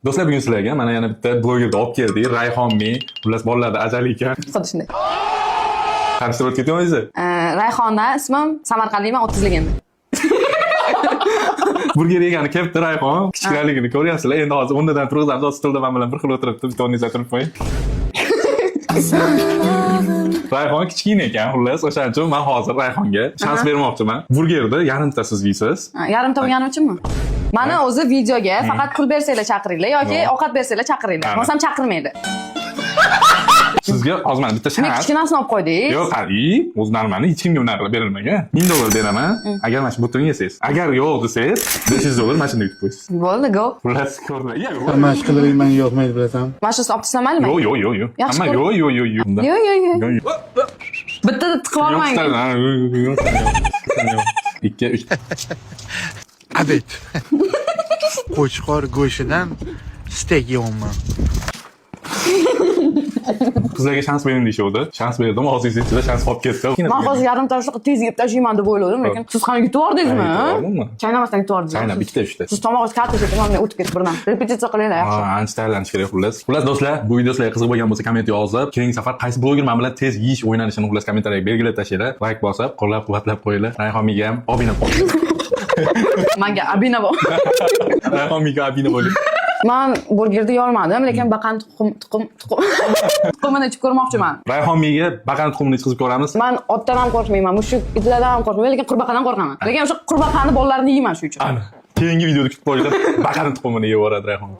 Do'stlar, bugun sizlarga mana yana bitta blogerni olib keldik. Rayhonmi, xullas bolalarda ajali ekan. Xuddi shunday. Tanishtirib ketyapsizmi? Rayhona ismim, Samarqandlikman, 30ligimda. Burger yegani kelibdi Rayhon. Kichkinaligini ko'ryapsizlar. Endi hozir o'rnidan turg'izamiz, hozir stolda men bilan bir xil o'tiribdi. Bitta o'rningizga turib qo'ying. Rayhon kichkina ekan, xullas o'shaning uchun men hozir Rayhonga shans bermoqchiman. Burgerni yarimta siz yeysiz. Yarimta bo'lgani uchunmi? Mana o'zi videoga faqat pul bersanglar chaqiringlar yoki ovqat bersanglar chaqiringlar. Bo'lsam chaqirmaydi. Sizga hozir mana bitta Men shart. kichkinasini olib qo'ydik. Yo'q, qari, o'zi normalni hech kimga unaqa qilib berilmagan. $1000 beraman. Agar mana shu butun yesangiz. Agar yo'q desangiz, $500 mana shunday yutib qo'yasiz. Bo'ldi, go. Xullas ko'rma. Mashq qilib menga yoqmaydi bilasan. Mana shu olib tashlamaylikmi? Yo'q. Yaxshi Hamma ko'ring. yo'q. Yo'q. Bittada tiqib olmang. 2 3 Abet. Qo'chqor go'shtidan steak yeyapman. Qizlarga shans bering deyishdi. Shans berdim, hozir ichida shans qolib ketdi. Men hozir yarimta shunaqa tez yeb tashlayman deb o'yladim, lekin siz qani yutib yubordingizmi? Yutib Chaynamasdan yutib yubordingiz. Chaynab ikkita uchta. Siz tomog'ingiz katta ketib, men o'tib ketib birdan. Repetitsiya qilinglar yaxshi. Ancha tayyorlanish kerak xullas. Xullas do'stlar, bu video sizlarga qiziq bo'lgan bo'lsa komment yozib, keyingi safar qaysi bloger men bilan tez yeyish o'ynalishini xullas kommentariyaga belgilab tashlanglar. Like bosib, qo'llab-quvvatlab qo'yinglar. Rayhonmiga ham obuna bo'ling. Menga abina bo'l. Rayhonmiga obuna bo'ling. Men burgerni yeyolmadim, lekin baqani tuxumini ichib ko'rmoqchiman. Rayhonmiga baqani tuxumini ichib ko'ramiz. Men otdan ham qo'rqmayman, mushuk itlardan ham qo'rqmayman, lekin qurbaqadan qo'rqaman. Lekin o'sha qurbaqani bolalarini yeyman shu uchun. Ana, keyingi videoda kutib qo'yinglar. Baqani tuxumini yeyib yuboradi Rayhon.